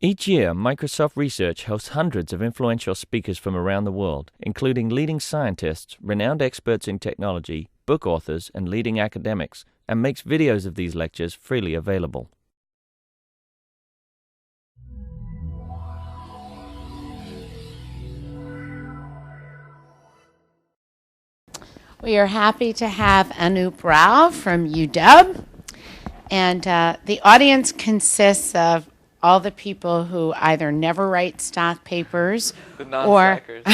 Each year, Microsoft Research hosts hundreds of influential speakers from around the world, including leading scientists, renowned experts in technology, book authors, and leading academics, and makes videos of these lectures freely available. We are happy to have Anup Rao from UW, and the audience consists of all the people who either never write stock papers the non-slackers,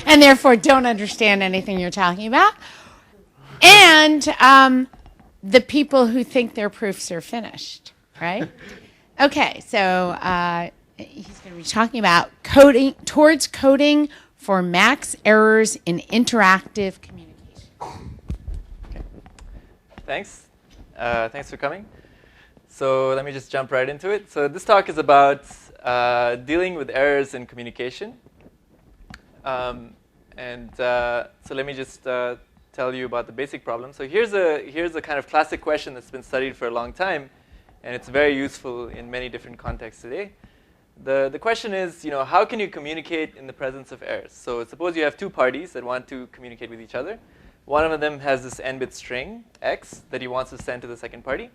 and therefore don't understand anything you're talking about, and the people who think their proofs are finished, right? Okay, so he's going to be talking about coding for max errors in interactive communication. Okay. Thanks. Thanks for coming. So let me just jump right into it. So this talk is about dealing with errors in communication. So let me just tell you about the basic problem. So here's a kind of classic question that's been studied for a long time, and it's very useful in many different contexts today. The question is, how can you communicate in the presence of errors? So suppose you have two parties that want to communicate with each other. One of them has this n-bit string, x, that he wants to send to the second party.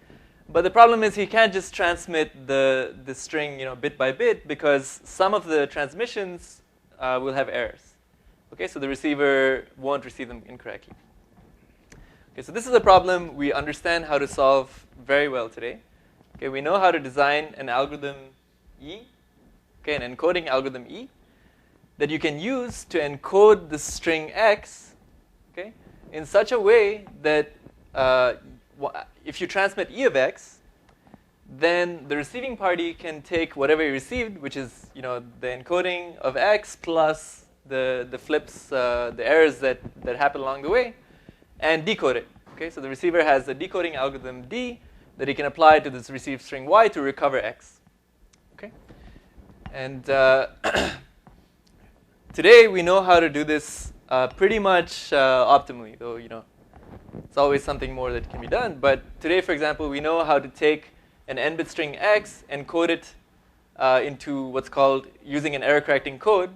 But the problem is he can't just transmit the string bit by bit, because some of the transmissions will have errors. Okay, so the receiver won't receive them incorrectly. Okay, so this is a problem we understand how to solve very well today. Okay, we know how to design an algorithm E, okay, an encoding algorithm E, that you can use to encode the string x, okay, in such a way that if you transmit E of x, then the receiving party can take whatever you received, which is the encoding of x plus the flips, the errors that happen along the way, and decode it. Okay, so the receiver has a decoding algorithm D that he can apply to this received string y to recover x. Okay, and today we know how to do this pretty much optimally, though it's always something more that can be done. But today, for example, we know how to take an n-bit string x, encode it into what's called, using an error-correcting code,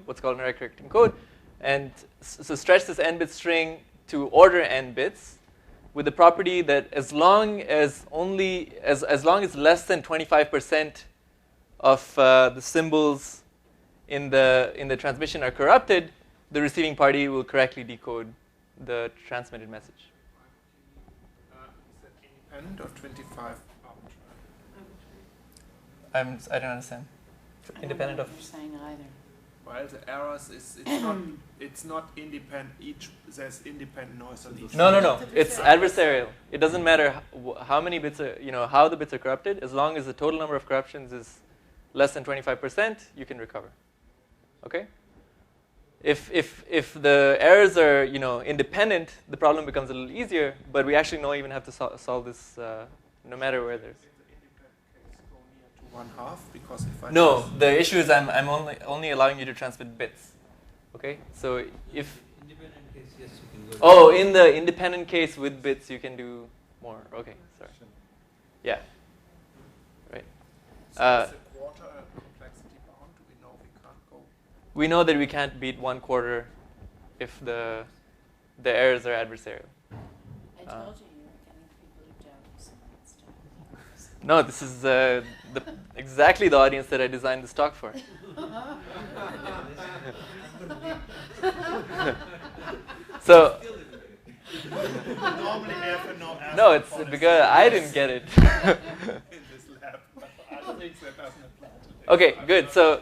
and so stretch this n-bit string to order n bits with the property that as long as less than 25% of the symbols in the transmission are corrupted, the receiving party will correctly decode the transmitted message. Independent of 25 I don't understand. Independent of. You're saying either. Well, the errors it's not independent. There's independent noise on each. No. It's adversarial. It doesn't matter how many bits are, how the bits are corrupted. As long as the total number of corruptions is less than 25%, you can recover. Okay. If the errors are independent, the problem becomes a little easier. But we actually don't even have to solve this no matter where there's. One half, because if I the issue is I'm only allowing you to transmit bits. Okay, so if independent case, yes, you can go. In the independent case with bits, you can do more. Okay, sorry. Yeah. Right. So is the quarter complexity bound? Do we know we can't go? We know that we can't beat 1/4 if the errors are adversarial. I told you were getting people who don't some stuff. No, this is exactly the audience that I designed this talk for. So. Normally, no, it's because I didn't get it. in this lab. I think that doesn't apply today. Okay, good. So.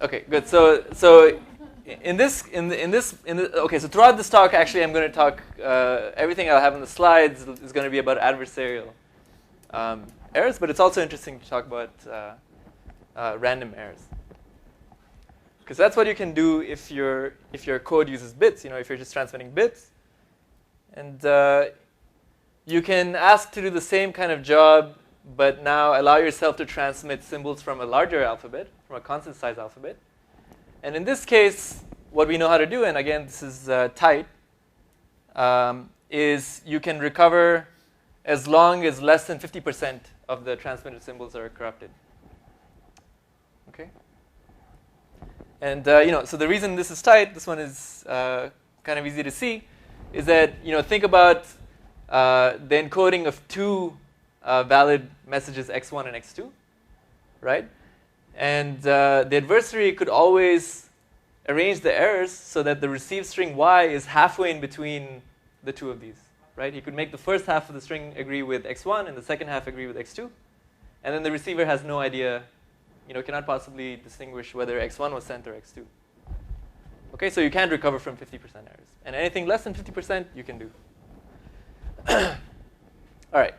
Okay, good. So. Okay, so throughout this talk, actually, I'm going to talk. Everything I'll have on the slides is going to be about adversarial errors, but it's also interesting to talk about random errors, because that's what you can do if your code uses bits. If you're just transmitting bits, and you can ask to do the same kind of job, but now allow yourself to transmit symbols from a larger alphabet, from a constant size alphabet. And in this case, what we know how to do, and again, this is tight, is you can recover as long as less than 50% of the transmitted symbols are corrupted. Okay? And so the reason this is tight, this one is kind of easy to see, is that think about the encoding of two valid messages x1 and x2, right? And the adversary could always arrange the errors so that the received string y is halfway in between the two of these, right? He could make the first half of the string agree with x1 and the second half agree with x2, and then the receiver has no idea, cannot possibly distinguish whether x1 was sent or x2. Okay, so you can't recover from 50% errors. And anything less than 50% you can do. All right,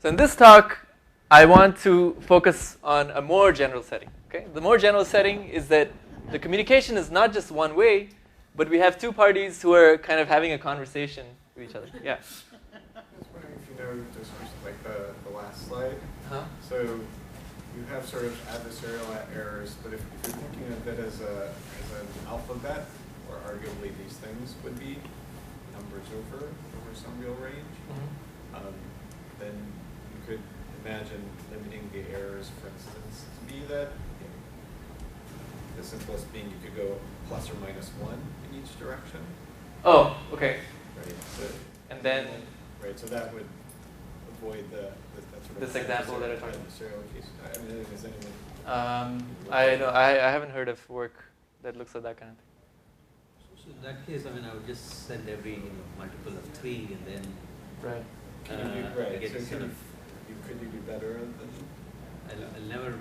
so in this talk, I want to focus on a more general setting. Okay, the more general setting is that the communication is not just one way, but we have two parties who are kind of having a conversation with each other. Yeah. I was wondering if you know just like the last slide. Huh? So you have sort of adversarial errors, but if you're thinking of it as an alphabet, or arguably these things would be numbers over some real range, then you could imagine limiting the errors, for instance, to be that the simplest being you could go plus or minus 1 in each direction. Oh, okay. Right. So, And then right. So that would avoid that sort of this example that I talked about. adversarial case. I mean, is anyone? I haven't heard of work that looks at that kind of thing. So in that case, I would just send every multiple of 3 and then Right. Can you do, I right. get So sort of, could you do better than? I'll never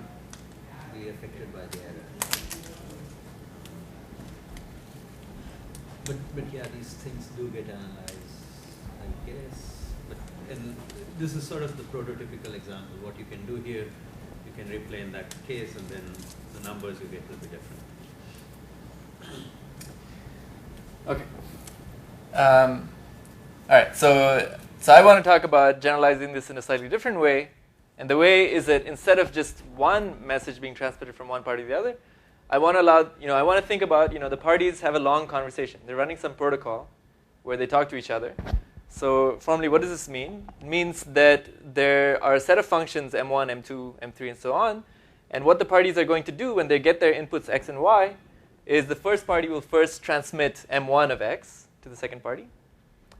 be affected by the error. But yeah, these things do get analyzed, I guess. And this is sort of the prototypical example. What you can do here, you can replay in that case, and then the numbers you get will be different. Okay. All right. So I want to talk about generalizing this in a slightly different way, and the way is that instead of just one message being transmitted from one party to the other, I want to think about, the parties have a long conversation. They're running some protocol where they talk to each other. So formally, what does this mean? It means that there are a set of functions, m1, m2, m3, and so on. And what the parties are going to do when they get their inputs x and y is the first party will first transmit m1 of x to the second party.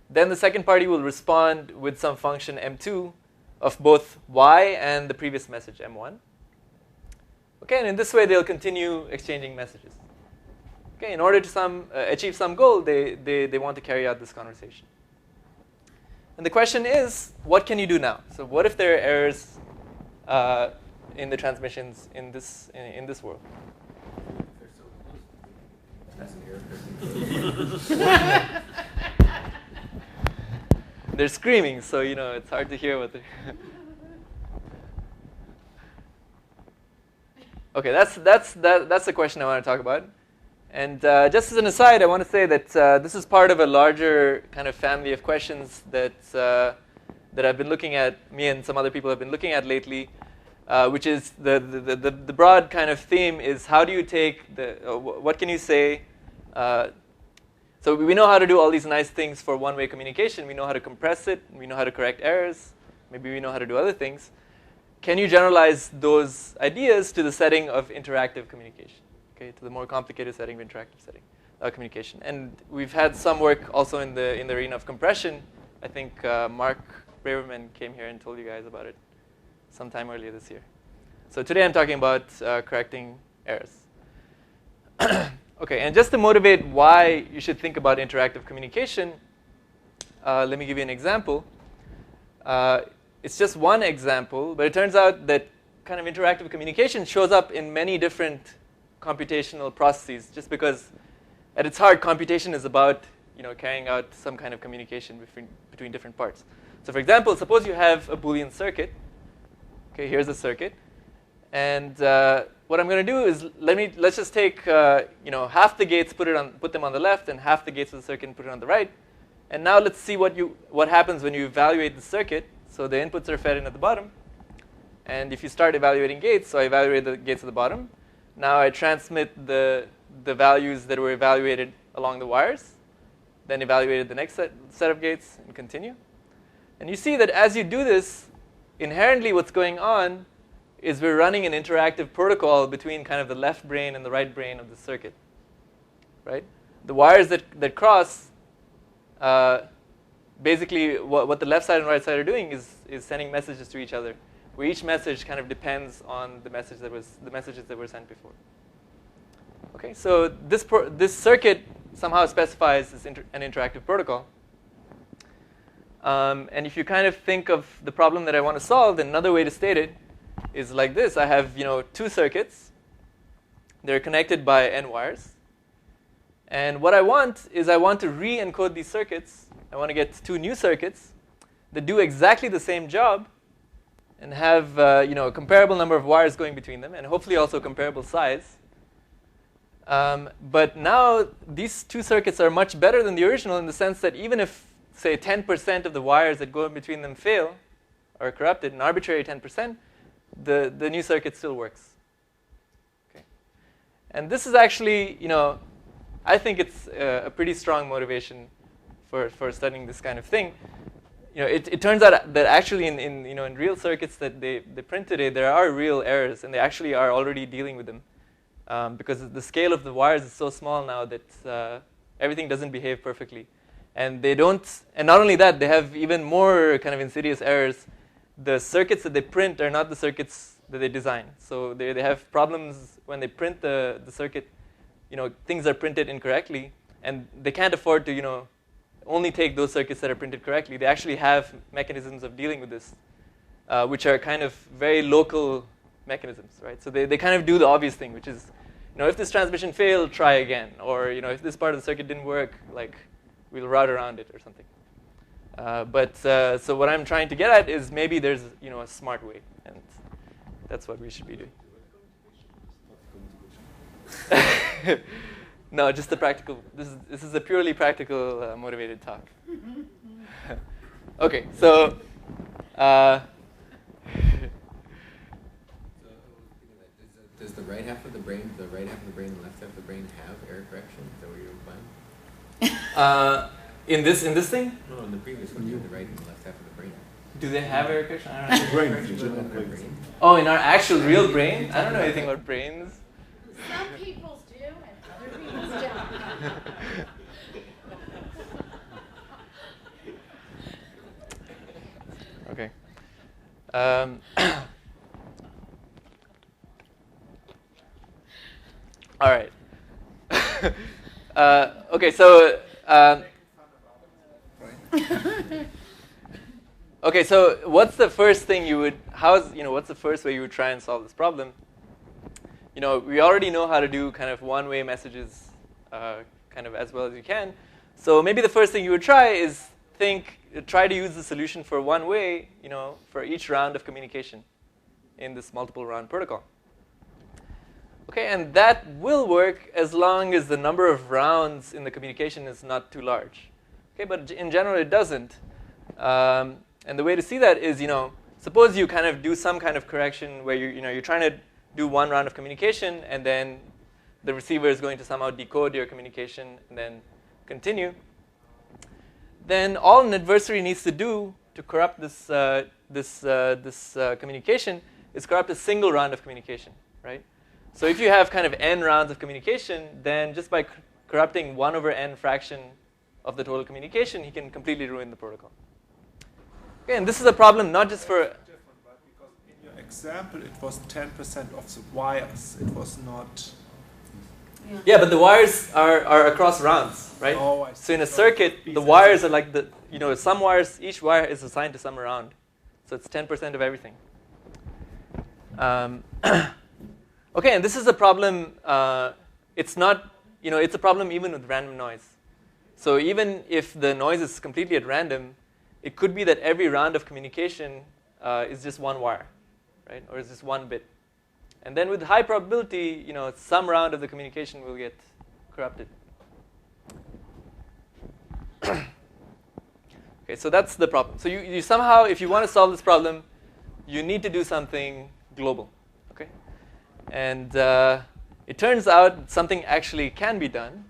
Then the second party will respond with some function m2 of both y and the previous message, m1. Okay, and in this way, they'll continue exchanging messages. Okay, in order to achieve some goal, they want to carry out this conversation. And the question is, what can you do now? So what if there are errors in the transmissions in this world? They're screaming, so it's hard to hear what they're. Okay, that's the question I want to talk about. And just as an aside, I want to say that this is part of a larger kind of family of questions that I've been looking at. Me and some other people have been looking at lately, which is the broad kind of theme is how do you take what can you say? So we know how to do all these nice things for one-way communication. We know how to compress it. We know how to correct errors. Maybe we know how to do other things. Can you generalize those ideas to the setting of interactive communication? Okay, to the more complicated setting of interactive communication. And we've had some work also in the arena of compression. I think Mark Braverman came here and told you guys about it sometime earlier this year. So today I'm talking about correcting errors. Okay, and just to motivate why you should think about interactive communication, let me give you an example. It's just one example, but it turns out that kind of interactive communication shows up in many different computational processes, just because at its heart, computation is about carrying out some kind of communication between different parts. So for example, suppose you have a Boolean circuit. Okay, here's a circuit. And what I'm going to do is let's just take half the gates, put them on the left, and half the gates of the circuit and put it on the right. And now let's see what happens when you evaluate the circuit. So the inputs are fed in at the bottom. And if you start evaluating gates, so I evaluate the gates at the bottom. Now I transmit the values that were evaluated along the wires, then evaluated the next set of gates and continue. And you see that as you do this, inherently what's going on is we're running an interactive protocol between kind of the left brain and the right brain of the circuit, right? The wires that cross, basically what the left side and right side are doing is sending messages to each other, where each message kind of depends on the messages that were sent before. Okay, so this circuit somehow specifies an interactive protocol. And if you kind of think of the problem that I want to solve, then another way to state it is like this. I have two circuits. They're connected by n wires. And what I want is I want to re-encode these circuits. I want to get two new circuits that do exactly the same job and have a comparable number of wires going between them, and hopefully also comparable size. But now these two circuits are much better than the original in the sense that even if, say, 10% of the wires that go in between them fail or are corrupted, an arbitrary 10%, the new circuit still works. Okay. And this is actually, I think it's a pretty strong motivation for studying this kind of thing. It turns out that actually in real circuits that they print today, there are real errors, and they actually are already dealing with them. Because the scale of the wires is so small now that everything doesn't behave perfectly. And they don't, and not only that, they have even more kind of insidious errors. The circuits that they print are not the circuits that they design. So they have problems when they print the circuit. Things are printed incorrectly, and they can't afford to, only take those circuits that are printed correctly. They actually have mechanisms of dealing with this, which are kind of very local mechanisms, right? So they kind of do the obvious thing, which is, if this transmission failed, try again. Or, if this part of the circuit didn't work, we'll route around it or something. So what I'm trying to get at is maybe there's, a smart way, and that's what we should be doing. No, just the practical. This is a purely practical, motivated talk. Okay, so. Does the right half of the brain, and the left half of the brain have error correction? Is that what you're implying? In this thing? No, in the previous one, you have the right and the left half of the brain. Do they have error correction? I don't know. Brain. Oh, in our actual real brain? I don't know anything about brains. Some people's do, and other people's don't. Okay. All right. Okay, so okay, so what's the first thing you would? What's the first way you would try and solve this problem? We already know how to do kind of one-way messages, kind of as well as you can. So maybe the first thing you would try is try to use the solution for one way, for each round of communication in this multiple round protocol. Okay, and that will work as long as the number of rounds in the communication is not too large. Okay, but in general it doesn't. And the way to see that is, suppose you kind of do some kind of correction where you're trying to do one round of communication, and then the receiver is going to somehow decode your communication and then continue. Then all an adversary needs to do to corrupt this communication is corrupt a single round of communication, right? So if you have kind of n rounds of communication, then just by corrupting 1 over n fraction of the total communication, he can completely ruin the protocol. Okay, and this is a problem not just for. Different, but because in your example, it was 10% of the wires. It was not. Yeah, but the wires are across rounds, right? Oh, I see. So in a circuit, the wires are like some wires. Each wire is assigned to some round, so it's 10% of everything. Okay, and this is a problem. It's not, it's a problem even with random noise. So even if the noise is completely at random, it could be that every round of communication is just one wire, right? Or is just one bit. And then with high probability, some round of the communication will get corrupted. Okay, so that's the problem. So you somehow, if you want to solve this problem, you need to do something global. Okay, and it turns out something actually can be done,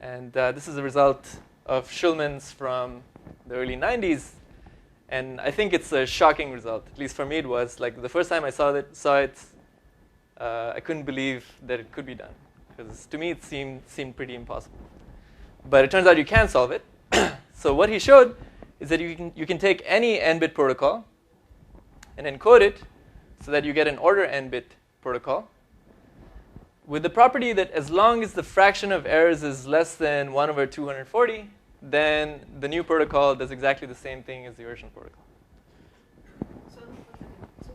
and this is a result of Schulman's from the early 90s. And I think it's a shocking result. At least for me, it was. Like the first time I saw it, I couldn't believe that it could be done, because to me it seemed pretty impossible. But it turns out you can solve it. So what he showed is that you can take any n-bit protocol and encode it so that you get an order n-bit protocol, with the property that as long as the fraction of errors is less than 1 over 240, then the new protocol does exactly the same thing as the original protocol. So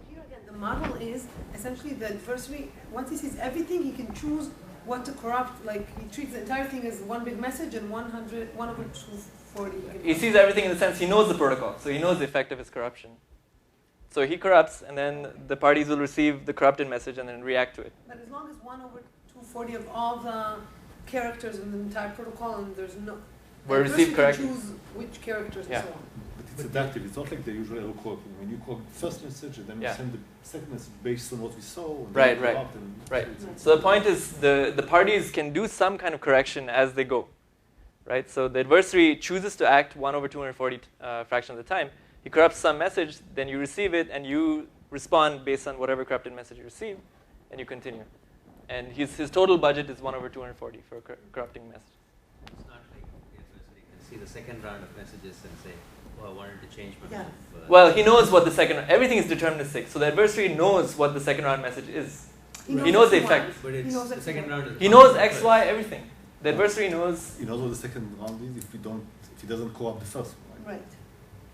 here again, the model is essentially the adversary. Once he sees everything, he can choose what to corrupt. Like he treats the entire thing as one big message and 1 over 240. He sees everything in the sense he knows the protocol, so he knows the effect of his corruption. So he corrupts, and then the parties will receive the corrupted message and then react to it. But as long as 1 over 240 of all the characters in the entire protocol, and there's no... Were received correctly. Choose which characters and so on. But it's adaptive. It's not like the usual error coding. When you code the first message, and then you send the second message based on what we saw. And right. So the point is the parties can do some kind of correction as they go. Right? So the adversary chooses to act 1 over 240 fraction of the time. He corrupts some message, then you receive it, and you respond based on whatever corrupted message you receive, and you continue. And his total budget is 1 over 240 for corrupting message. It's not like the adversary can see the second round of messages and say, oh, I wanted to change my mind. Well, he knows what the everything is deterministic, so the adversary knows what the second round message is. He knows the effect. But it's the second round is he knows X, Y, everything. The adversary knows. He knows what the second round is if he doesn't corrupt the first one. Right.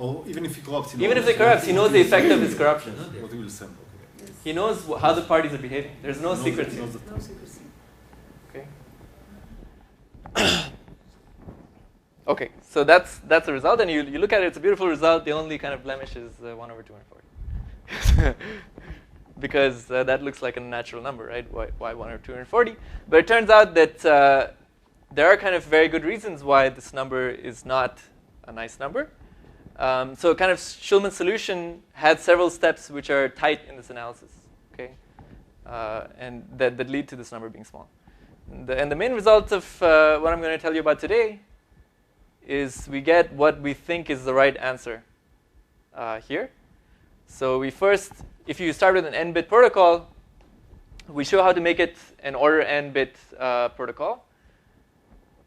Or even if he corrupts, even if he corrupts, he knows the effect of his corruption. What he will send. Yes. He knows how the parties are behaving. There's no secrecy. No secrecy. Okay. Okay, so that's the result, and you look at it. It's a beautiful result. The only kind of blemish is 1 over 240, because that looks like a natural number, right? Why 1 over 240? But it turns out that there are kind of very good reasons why this number is not a nice number. So kind of Schulman's solution had several steps which are tight in this analysis, okay, and that lead to this number being small. And the main result of what I'm going to tell you about today is we get what we think is the right answer here. So we first, if you start with an n-bit protocol, we show how to make it an order n-bit protocol,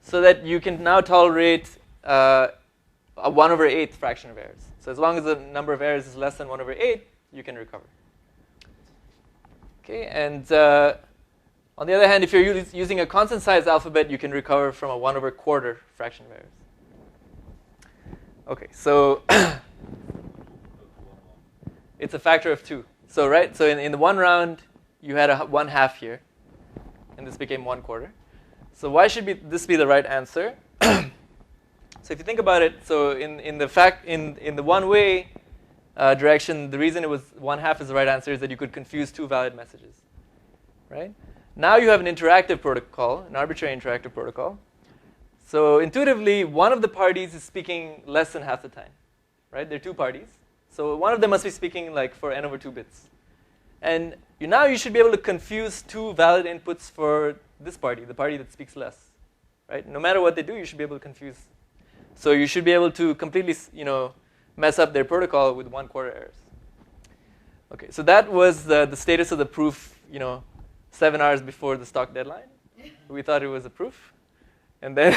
so that you can now tolerate a 1 over 8 fraction of errors. So as long as the number of errors is less than 1 over 8, you can recover. Okay, and on the other hand, if you're using a constant size alphabet, you can recover from a 1 over quarter fraction of errors. Okay, so it's a factor of 2. So so in the one round, you had a 1/2 here, and this became 1/4. So why should this be the right answer? So if you think about it, so in the one-way direction, the reason it was 1/2 is the right answer is that you could confuse two valid messages, right? Now you have an interactive protocol, an arbitrary interactive protocol. So intuitively, one of the parties is speaking less than half the time, right? There are two parties. So one of them must be speaking like for n over 2 bits. And now you should be able to confuse two valid inputs for this party, the party that speaks less, right? No matter what they do, you should be able to confuse. So you should be able to completely, mess up their protocol with 1/4 errors. Okay, so that was the status of the proof, 7 hours before the stock deadline. We thought it was a proof. And then,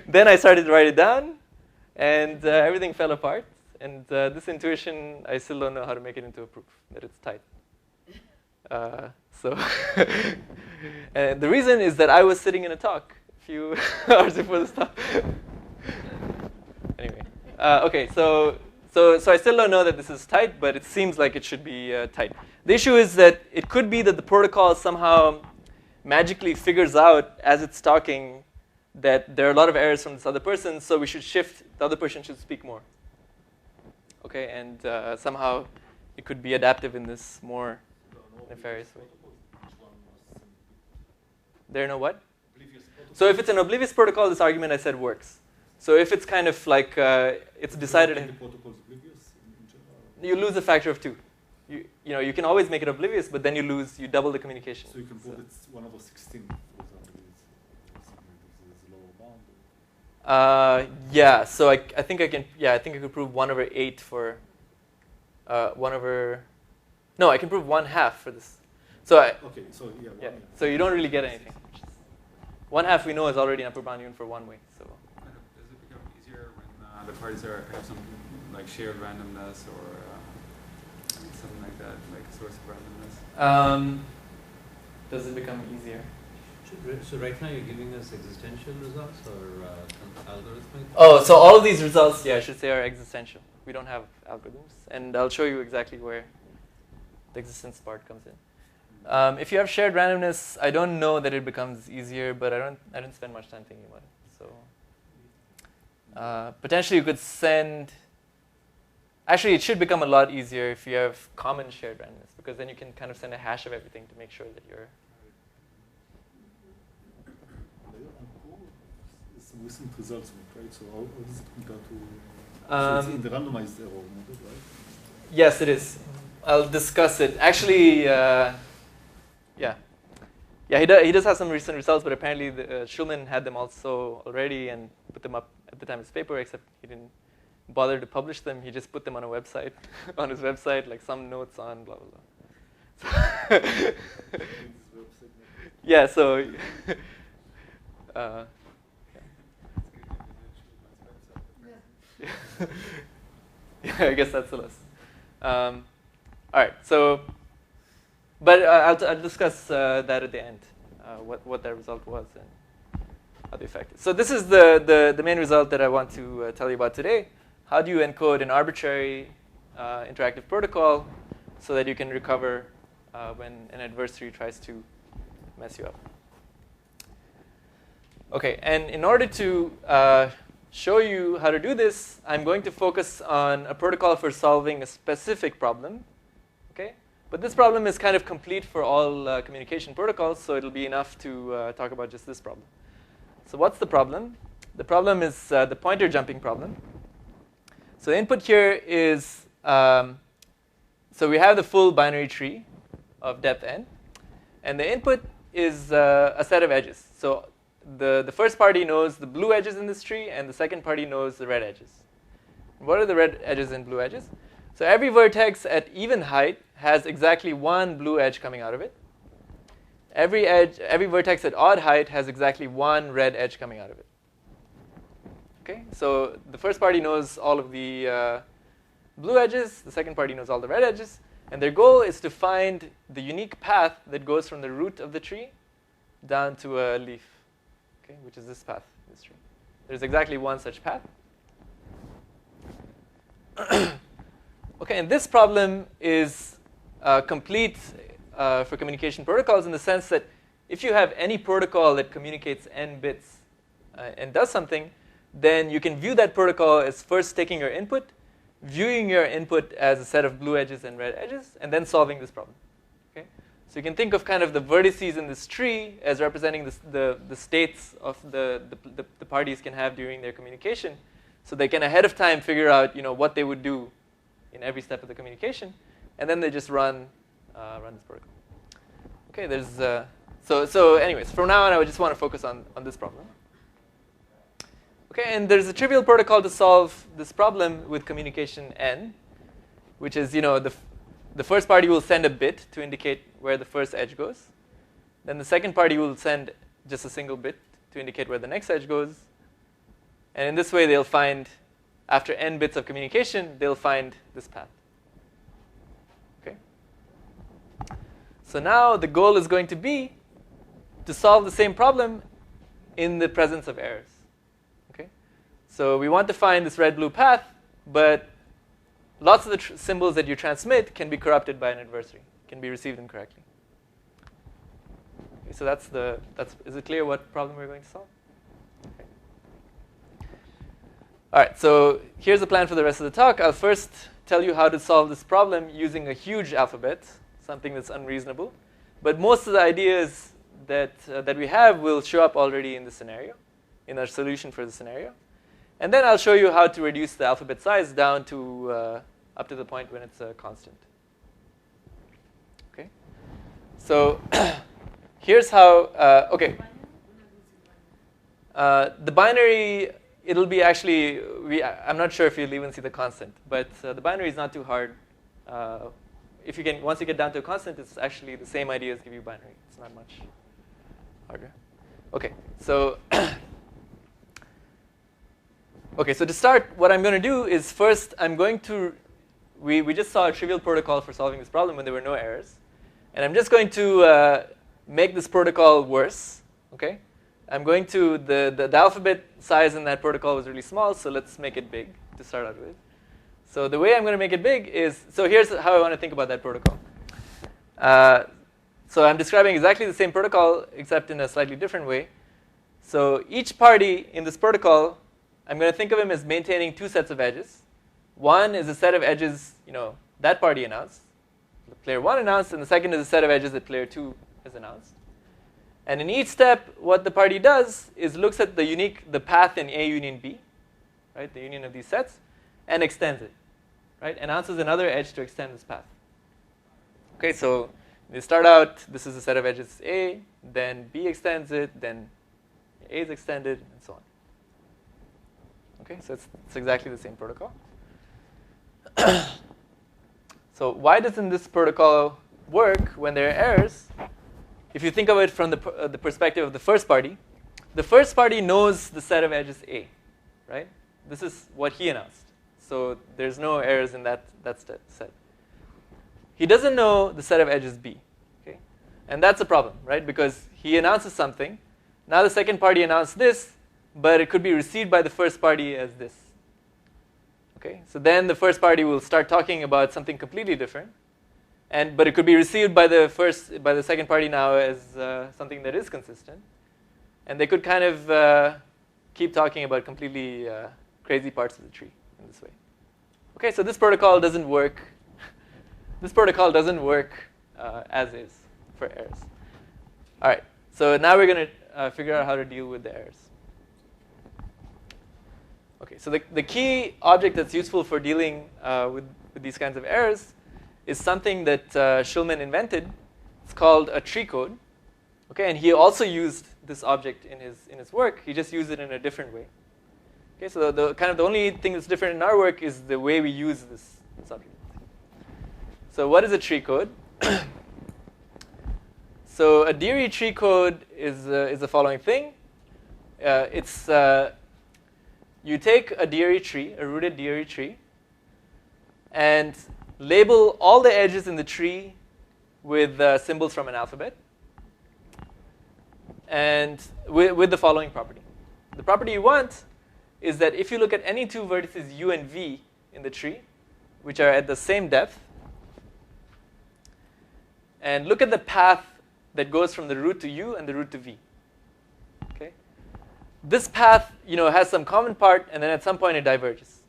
then I started to write it down, and everything fell apart. And this intuition, I still don't know how to make it into a proof, that it's tight. And the reason is that I was sitting in a talk a few hours before this talk. Anyway, okay, so I still don't know that this is tight, but it seems like it should be tight. The issue is that it could be that the protocol somehow magically figures out as it's talking that there are a lot of errors from this other person, so we should shift, the other person should speak more. Okay, and somehow it could be adaptive in this more nefarious way. There are no what? So if it's an oblivious protocol, this argument I said works. So if it's kind of like it's decided, you lose a factor of 2. You can always make it oblivious, but then you double the communication. So you can put it's 1/16. For example, it's lower bound. Yeah, so I think I can, I think I could prove 1 over 8 for 1 over, no, I can prove 1/2 for this. So okay, so yeah, so you don't really get anything. 1/2 we know is already an upper bound even for one way. So does it become easier when the parties have some like shared randomness or something like that, like a source of randomness? Does it become easier? So right now you're giving us existential results or algorithmic? Oh, so all of these results, I should say, are existential. We don't have algorithms, and I'll show you exactly where the existence part comes in. If you have shared randomness, I don't know that it becomes easier, but I didn't spend much time thinking about it. So potentially you could send. Actually, it should become a lot easier if you have common shared randomness, because then you can kind of send a hash of everything to make sure that you're. Recent results, right? So how does it compare to? So it's in the randomized error model, right? Yes, it is. I'll discuss it. Actually, he does have some recent results, but apparently Schulman had them also already and put them up at the time of his paper. Except he didn't bother to publish them. He just put them on a website, on his website, like some notes on blah blah blah. Yeah. So. Yeah, I guess that's the lesson. All right, so, but I'll discuss that at the end, what that result was and how they affect it. So this is the main result that I want to tell you about today. How do you encode an arbitrary interactive protocol so that you can recover when an adversary tries to mess you up? Okay, and in order to show you how to do this, I'm going to focus on a protocol for solving a specific problem. Okay, but this problem is kind of complete for all communication protocols, so it'll be enough to talk about just this problem. So what's the problem? The problem is the pointer jumping problem. So the input here is, so we have the full binary tree of depth n, and the input is a set of edges. So the first party knows the blue edges in this tree, and the second party knows the red edges. What are the red edges and blue edges? So every vertex at even height has exactly one blue edge coming out of it. Every vertex at odd height has exactly one red edge coming out of it. Okay, so the first party knows all of the blue edges, the second party knows all the red edges, and their goal is to find the unique path that goes from the root of the tree down to a leaf. Okay, which is this path, this tree. There's exactly one such path. Okay, and this problem is complete for communication protocols in the sense that if you have any protocol that communicates n bits and does something, then you can view that protocol as first taking your input, viewing your input as a set of blue edges and red edges, and then solving this problem. Okay? So you can think of kind of the vertices in this tree as representing the states of the parties can have during their communication. So they can ahead of time figure out what they would do in every step of the communication, and then they just run this protocol. Okay, there's so anyways, from now on I just want to focus on this problem. Okay, and there's a trivial protocol to solve this problem with communication n, which is the first party will send a bit to indicate where the first edge goes. Then the second party will send just a single bit to indicate where the next edge goes. And in this way, they'll find, after n bits of communication, they'll find this path. Okay. So now the goal is going to be to solve the same problem in the presence of errors. Okay. So we want to find this red-blue path, but lots of the symbols that you transmit can be corrupted by an adversary, can be received incorrectly. Okay, so is it clear what problem we're going to solve? Okay. All right, so here's the plan for the rest of the talk. I'll first tell you how to solve this problem using a huge alphabet, something that's unreasonable. But most of the ideas that we have will show up already in the scenario, in our solution for the scenario. And then I'll show you how to reduce the alphabet size down to up to the point when it's a constant. Okay. So here's how. Okay. The binary it'll be actually, I'm not sure if you'll even see the constant, but the binary is not too hard. If you can, once you get down to a constant, it's actually the same idea as give you binary. It's not much harder. Okay, so okay, so to start, what I'm going to do is first I'm going to, we just saw a trivial protocol for solving this problem when there were no errors, and I'm just going to make this protocol worse. Okay, I'm going to the alphabet size in that protocol was really small, so let's make it big to start out with. So the way I'm going to make it big is, so here's how I want to think about that protocol. So I'm describing exactly the same protocol, except in a slightly different way. So each party in this protocol, I'm going to think of him as maintaining two sets of edges. One is a set of edges, that party announced, the player 1 announced, and the second is a set of edges that player 2 has announced. And in each step, what the party does is looks at the path in A union B, right, the union of these sets, and extends it. Right, announces another edge to extend this path. Okay, so they start out, this is a set of edges A, then B extends it, then A is extended, and so on. Okay, so it's exactly the same protocol. So why doesn't this protocol work when there are errors? If you think of it from the perspective of the first party knows the set of edges A, right? This is what he announced. So there's no errors in that set. He doesn't know the set of edges B, okay? And that's a problem, right? Because he announces something. Now the second party announced this, but it could be received by the first party as this. Okay? So then the first party will start talking about something completely different. But it could be received by the second party now as something that is consistent. And they could kind of keep talking about completely crazy parts of the tree in this way. Okay, so this protocol doesn't work. This protocol doesn't work as is for errors. All right, so now we're going to figure out how to deal with the errors. Okay, so the key object that's useful for dealing with these kinds of errors is something that Schulman invented. It's called a tree code. Okay, and he also used this object in his work. He just used it in a different way. Okay, so the only thing that's different in our work is the way we use this object. So what is a tree code? So a Diri tree code is the following thing. You take a Diri tree, a rooted Diri tree, and label all the edges in the tree with symbols from an alphabet, and with the following property. The property you want is that if you look at any two vertices u and v in the tree, which are at the same depth, and look at the path that goes from the root to u and the root to v. Okay? This path, has some common part, and then at some point it diverges.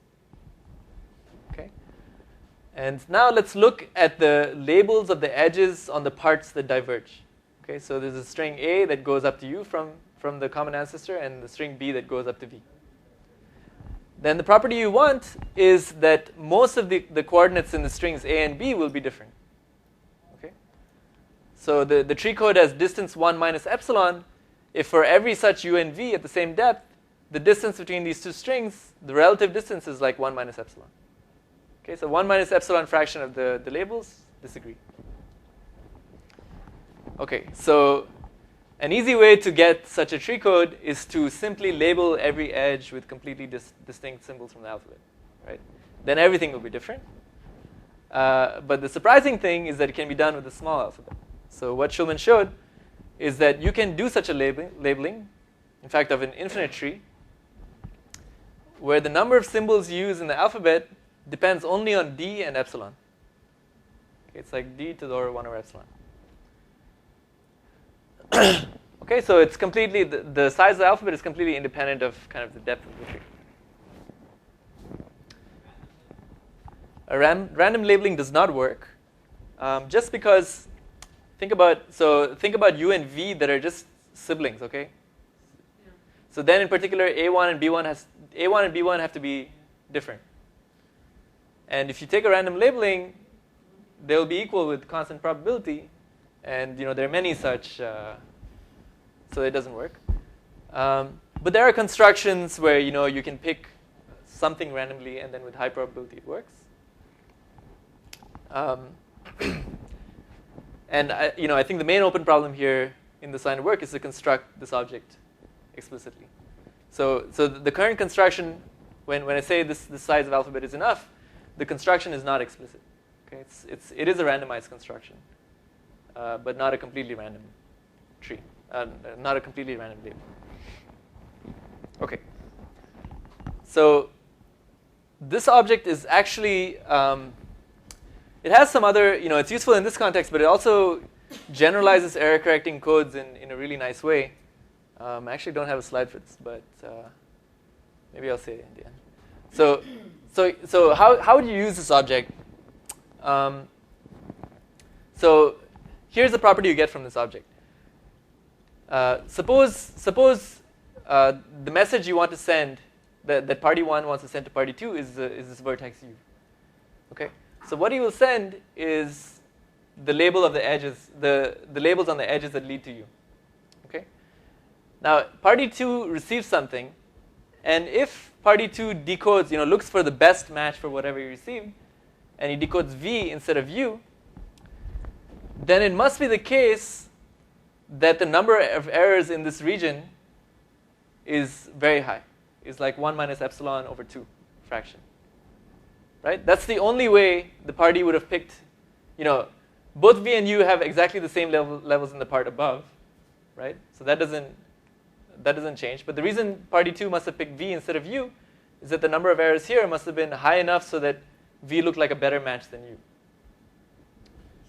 Okay? And now let's look at the labels of the edges on the parts that diverge. Okay? So there's a string a that goes up to u from the common ancestor, and the string b that goes up to v. Then the property you want is that most of the coordinates in the strings a and b will be different. Okay? So the tree code has distance 1 minus epsilon. If for every such u and v at the same depth, the distance between these two strings, the relative distance is like 1 minus epsilon. Okay, so 1 minus epsilon fraction of the labels disagree. Okay, so an easy way to get such a tree code is to simply label every edge with completely distinct symbols from the alphabet, right? Then everything will be different. But the surprising thing is that it can be done with a small alphabet. So what Schulman showed is that you can do such a labeling, in fact, of an infinite tree, where the number of symbols you use in the alphabet depends only on d and epsilon. Okay, it's like d to the order 1 over epsilon. Okay, so it's completely, the size of the alphabet is completely independent of kind of the depth of the tree. Random labeling does not work, just because, think about u and v that are just siblings, okay? Yeah. So then in particular, a1 and b1 have to be different. And if you take a random labeling, they'll be equal with constant probability. And there are many such, so it doesn't work. But there are constructions where you can pick something randomly, and then with high probability it works. And I think the main open problem here in the signed work is to construct this object explicitly. So the current construction, when I say this size of alphabet is enough, the construction is not explicit. Okay, it is a randomized construction, but not a completely random tree, not a completely random label. Okay. So this object is actually it has some other, it's useful in this context, but it also generalizes error correcting codes in a really nice way. I actually don't have a slide for this, but maybe I'll say it in the end. So how would you use this object? So here's the property you get from this object. Suppose the message you want to send, that party 1 wants to send to party 2 is this vertex u. Okay. So what he will send is the label of the edges, the labels on the edges that lead to u. Okay. Now party 2 receives something, and if party 2 decodes, looks for the best match for whatever you received, and he decodes v instead of u, then it must be the case that the number of errors in this region is very high. Is like 1 minus epsilon over 2 fraction. Right? That's the only way the party would have picked, both v and u have exactly the same levels in the part above, right? So that doesn't change. But the reason party 2 must have picked v instead of u is that the number of errors here must have been high enough so that v looked like a better match than u.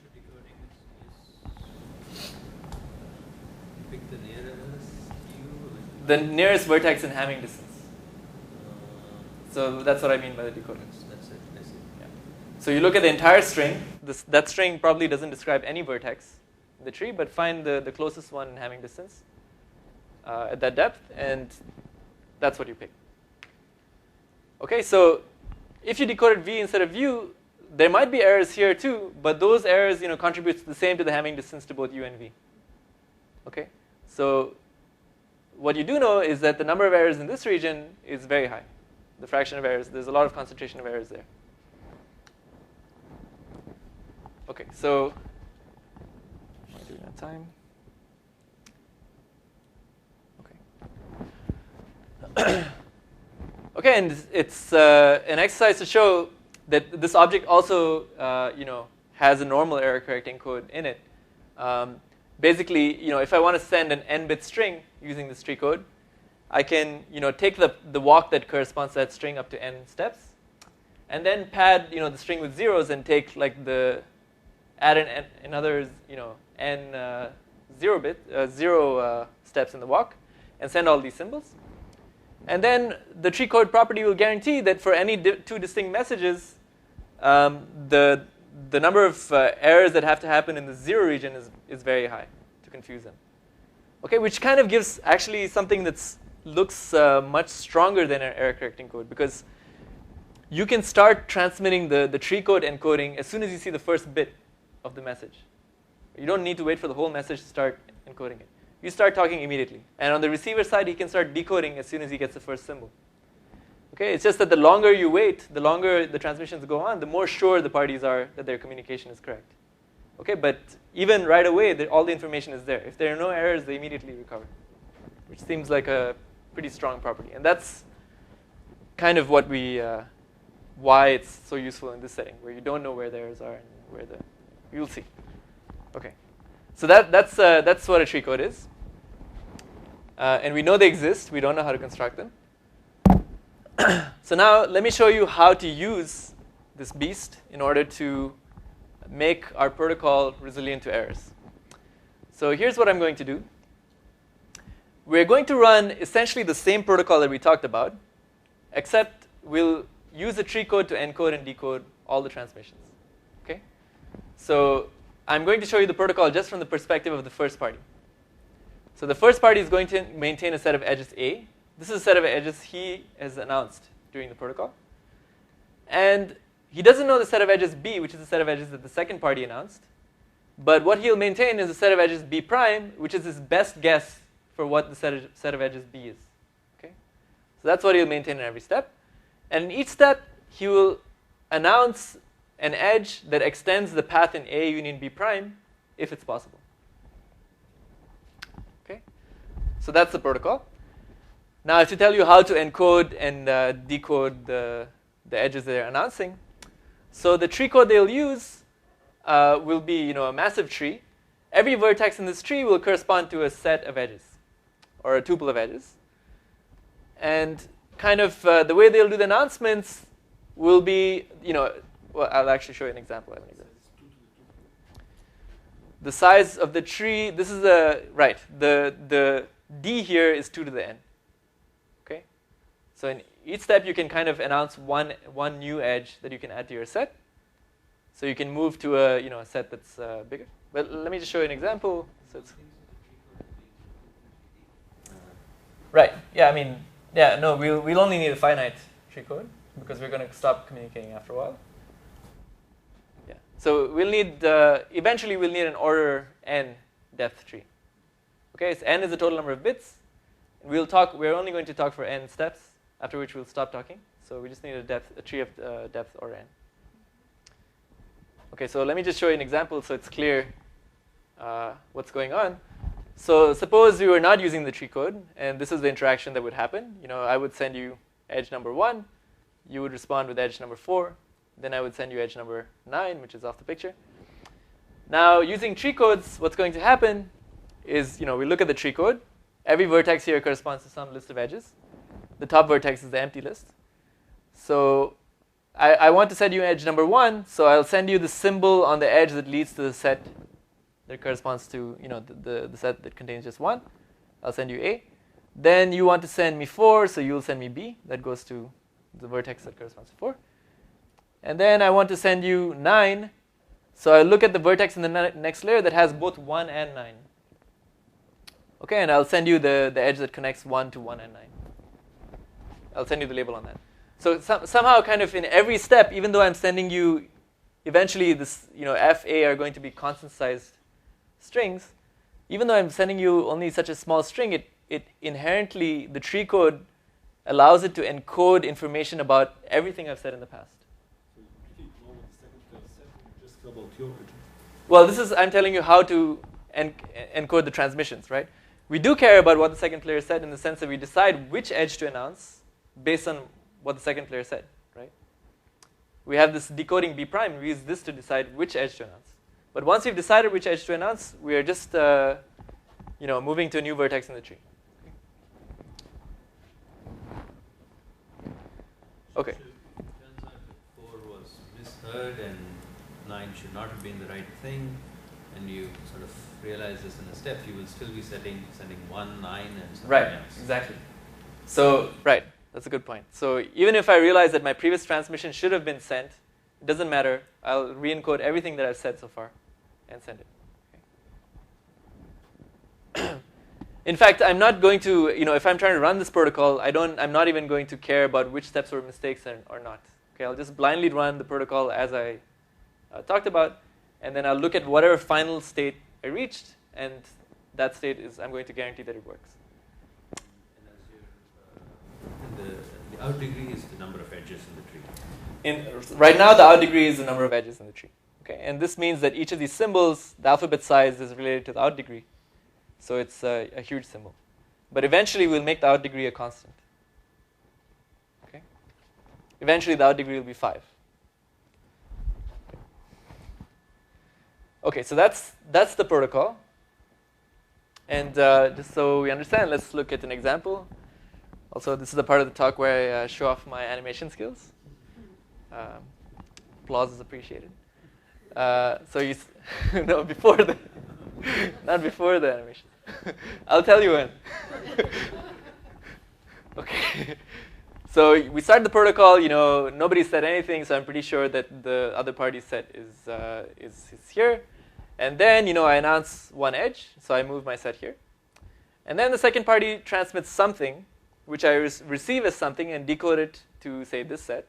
So decoding is pick the nearest u? The nearest vertex in Hamming distance. So that's what I mean by the decoding. That's it. I see. Yeah. So you look at the entire string. That string probably doesn't describe any vertex in the tree, but find the closest one in Hamming distance at that depth, and that's what you pick. Okay, so if you decoded v instead of u, there might be errors here too, but those errors contribute the same to the Hamming distance to both u and v. Okay, so what you do know is that the number of errors in this region is very high. The fraction of errors, there's a lot of concentration of errors there. Okay, so am I doing that time? Okay. Okay, and it's an exercise to show that this object also, has a normal error correcting code in it. Basically, if I want to send an n-bit string using this tree code, I can, take the walk that corresponds to that string up to n steps, and then pad, the string with zeros and take add another, n 0 steps in the walk, and send all these symbols. And then the tree code property will guarantee that for any two distinct messages, the number of errors that have to happen in the 0 region is very high to confuse them. Okay, which kind of gives actually something that's looks much stronger than an error correcting code, because you can start transmitting the tree code encoding as soon as you see the first bit of the message. You don't need to wait for the whole message to start encoding it. You start talking immediately. And on the receiver side, he can start decoding as soon as he gets the first symbol. Okay, it's just that the longer you wait, the longer the transmissions go on, the more sure the parties are that their communication is correct. Okay, but even right away, all the information is there. If there are no errors, they immediately recover, which seems like a pretty strong property. And that's kind of what why it's so useful in this setting, where you don't know where the errors are and where you'll see. Okay, so that's what a tree code is. And we know they exist. We don't know how to construct them. So now let me show you how to use this beast in order to make our protocol resilient to errors. So here's what I'm going to do. We're going to run essentially the same protocol that we talked about, except we'll use the tree code to encode and decode all the transmissions. Okay? So I'm going to show you the protocol just from the perspective of the first party. So the first party is going to maintain a set of edges A. This is a set of edges he has announced during the protocol. And he doesn't know the set of edges B, which is the set of edges that the second party announced. But what he'll maintain is a set of edges B prime, which is his best guess for what the set of edges B is. So that's what he'll maintain in every step. And in each step, he will announce an edge that extends the path in A union B prime, if it's possible. Okay? So that's the protocol. Now, to tell you how to encode and decode the edges they're announcing, so the tree code they'll use will be, a massive tree. Every vertex in this tree will correspond to a set of edges, or a tuple of edges. And kind of the way they'll do the announcements will be, well, I'll actually show you an example. The size of the tree, this is the D here is 2 to the n. Okay? So in each step, you can kind of announce one new edge that you can add to your set. So you can move to a set that's bigger. But let me just show you an example. So it's right. Yeah, I mean, yeah, no, we'll only need a finite tree code because we're going to stop communicating after a while. Yeah. So we'll need eventually we'll need an order n depth tree. Okay, so n is the total number of bits. We're only going to talk for n steps, after which we'll stop talking. So we just need a tree of depth order n. Okay, so let me just show you an example so it's clear what's going on. So suppose we were not using the tree code, and this is the interaction that would happen. I would send you edge number 1. You would respond with edge number 4. Then I would send you edge number 9, which is off the picture. Now, using tree codes, what's going to happen is, we look at the tree code. Every vertex here corresponds to some list of edges. The top vertex is the empty list. So I want to send you edge number 1, so I'll send you the symbol on the edge that leads to the set that corresponds to the set that contains just 1. I'll send you A. Then you want to send me 4, so you'll send me B. That goes to the vertex that corresponds to 4. And then I want to send you 9. So I look at the vertex in the next layer that has both 1 and 9. Okay, and I'll send you the edge that connects 1 to 1 and 9. I'll send you the label on that. So somehow kind of in every step, even though I'm sending you eventually this, F, A are going to be constant sized strings, even though I'm sending you only such a small string, it inherently, the tree code allows it to encode information about everything I've said in the past. So you know what the second layer said, you just care about your origin. Well, I'm telling you how to encode the transmissions, right? We do care about what the second player said in the sense that we decide which edge to announce based on what the second player said, right? We have this decoding B prime. We use this to decide which edge to announce. But once we've decided which edge to announce, we are just moving to a new vertex in the tree. Okay. It turns out that 4 was misheard and 9 should not have been the right thing, and you sort of realize this in a step, you will still be sending 1, 9, and something right, else. Exactly. So, right, that's a good point. So even if I realize that my previous transmission should have been sent, it doesn't matter. I'll re-encode everything that I've said so far and send it. Okay. In fact, I'm not going to, if I'm trying to run this protocol, I'm not even going to care about which steps were mistakes or not. Okay, I'll just blindly run the protocol as I talked about, and then I'll look at whatever final state I reached, and that state is, I'm going to guarantee that it works. And the out degree is the number of edges in the tree. Right now, the out degree is the number of edges in the tree. Okay, and this means that each of these symbols, the alphabet size is related to the out degree. So it's a huge symbol. But eventually, we'll make the out degree a constant. Okay. Eventually, the out degree will be 5. Okay, so that's the protocol. And just so we understand, let's look at an example. Also, this is the part of the talk where I show off my animation skills. Applause is appreciated. So you no, before the not before the animation. I'll tell you when. Okay. So we start the protocol. Nobody said anything, so I'm pretty sure that the other party's set is here. And then I announce one edge, so I move my set here. And then the second party transmits something, which I receive as something and decode it to say this set,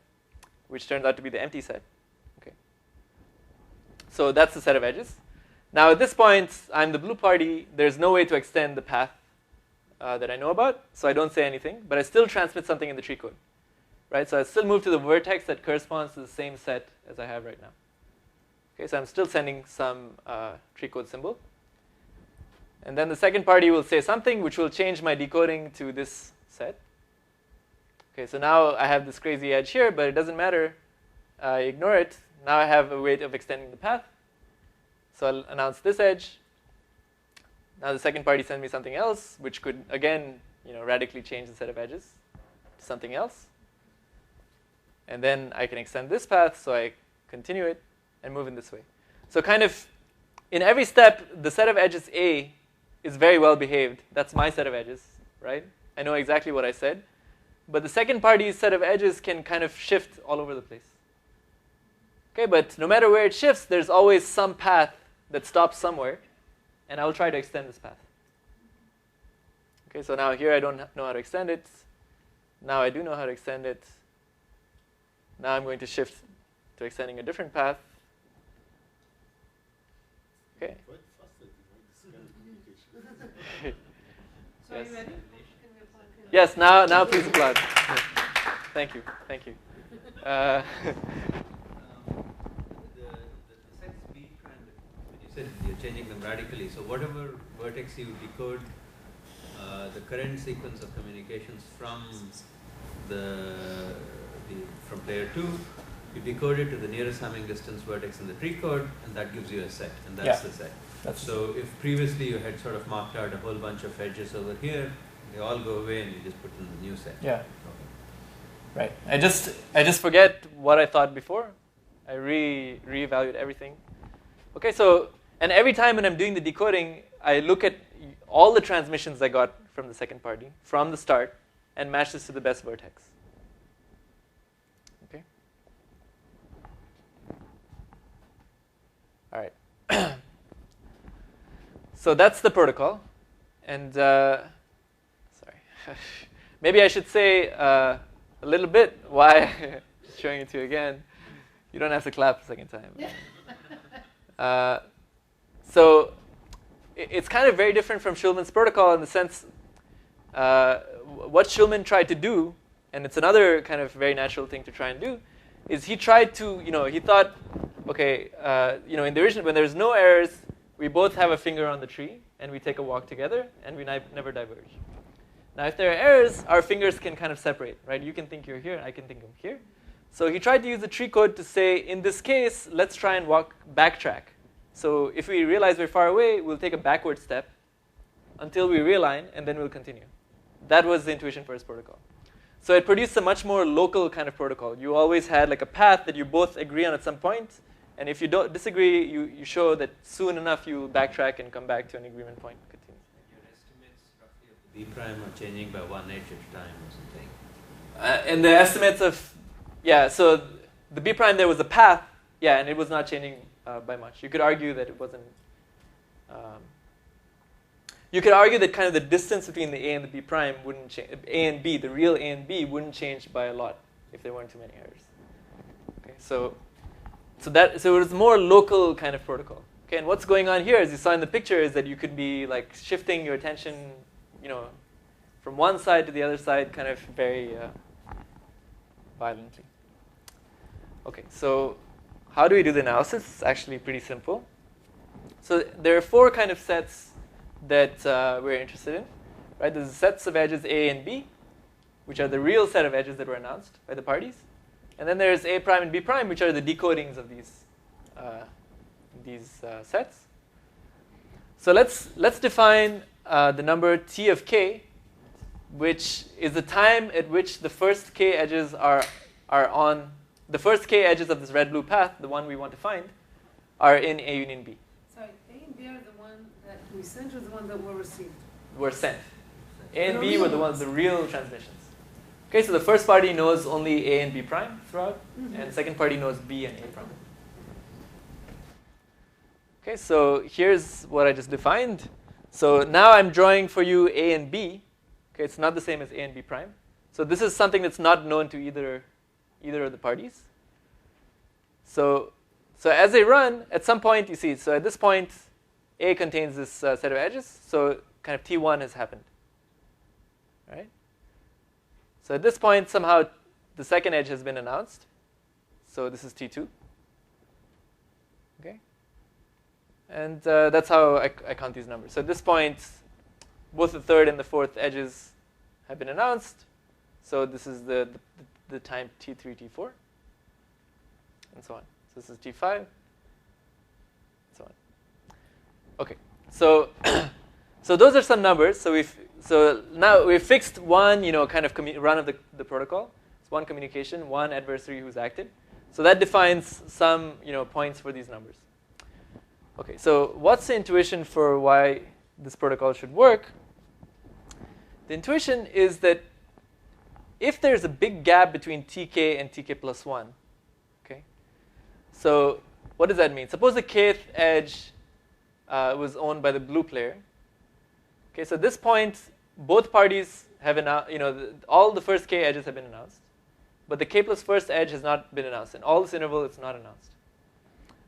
which turns out to be the empty set. Okay. So that's the set of edges. Now at this point, I'm the blue party. There's no way to extend the path that I know about, so I don't say anything, but I still transmit something in the tree code. Right? So I still move to the vertex that corresponds to the same set as I have right now. Okay, so I'm still sending some tree code symbol. And then the second party will say something which will change my decoding to this set. Okay, so now I have this crazy edge here, but it doesn't matter. I ignore it. Now I have a way of extending the path. So I'll announce this edge. Now the second party sends me something else, which could, again, radically change the set of edges to something else. And then I can extend this path, so I continue it and move in this way. So kind of, in every step, the set of edges A is very well behaved. That's my set of edges, right? I know exactly what I said. But the second party's set of edges can kind of shift all over the place. Okay, but no matter where it shifts, there's always some path that stops somewhere, and I will try to extend this path. Okay, so now here I don't know how to extend it. Now I do know how to extend it. Now I'm going to shift to extending a different path. Okay. So Yes. are you ready? Yes, now please applaud. Thank you. The sets B prime, when you said you're changing them radically, so whatever vertex you decode the current sequence of communications from from player 2, you decode it to the nearest summing distance vertex in the tree code, and that gives you a set, and that's the set. So if previously you had sort of marked out a whole bunch of edges over here, they all go away and you just put in the new set. Yeah. Right. I just forget what I thought before. I reevaluate everything. Okay, so, and every time when I'm doing the decoding, I look at all the transmissions I got from the second party, from the start, and match this to the best vertex. Okay? All right. So that's the protocol. And, sorry. Maybe I should say a little bit why I'm showing it to you again. You don't have to clap a second time. So it's kind of very different from Schulman's protocol in the sense what Schulman tried to do, and it's another kind of very natural thing to try and do, is he tried to, he thought, okay, in the original, when there's no errors, we both have a finger on the tree, and we take a walk together, and we never diverge. Now, if there are errors, our fingers can kind of separate, right? You can think you're here, and I can think I'm here. So he tried to use the tree code to say, in this case, let's try and backtrack. So if we realize we're far away, we'll take a backward step until we realign, and then we'll continue. That was the intuition for his protocol. So it produced a much more local kind of protocol. You always had like a path that you both agree on at some point, and if you don't disagree, you show that soon enough you backtrack and come back to an agreement point. Continue. And your estimates roughly of the B prime are changing by 1 edge at a time or something. And the estimates of, so the B prime there was a path, and it was not changing by much. You could argue that it wasn't. You could argue that kind of the distance between the A and the B prime wouldn't change. A and B, the real A and B, wouldn't change by a lot if there weren't too many errors. Okay, so it was more local kind of protocol. Okay, and what's going on here, as you saw in the picture, is that you could be like shifting your attention, from one side to the other side, kind of very violently. Okay, so how do we do the analysis? It's actually pretty simple. So there are 4 kind of sets that we're interested in, right? There's sets of edges A and B, which are the real set of edges that were announced by the parties. And then there's A prime and B prime, which are the decodings of these sets. So let's define the number T of K, which is the time at which the first K edges are on, the first K edges of this red-blue path, the one we want to find, are in A union B. Sorry, A and B are the one that we sent or the one that were received? Were sent. A and B were the real transmissions. Okay, so the first party knows only A and B prime throughout, and the second party knows B and A prime. Okay, so here's what I just defined. So now I'm drawing for you A and B. Okay, it's not the same as A and B prime. So this is something that's not known to either of the parties. So as they run, at some point, you see, so at this point, A contains this set of edges, so kind of T1 has happened. right? So at this point, somehow the second edge has been announced. So this is T2. Okay? And that's how I count these numbers. So at this point, both the third and the fourth edges have been announced. So this is the time T3, T4, and so on. So this is T5, and so on. Okay, so so those are some numbers. So now we've fixed one, kind of run of the protocol. It's one communication, one adversary who's acted. So that defines some, points for these numbers. Okay, so what's the intuition for why this protocol should work? The intuition is that if there's a big gap between tk and tk plus 1, okay, so what does that mean? Suppose the kth edge was owned by the blue player. Okay, so at this point, both parties have announced, all the first k edges have been announced, but the k plus first edge has not been announced. In all this interval, it's not announced.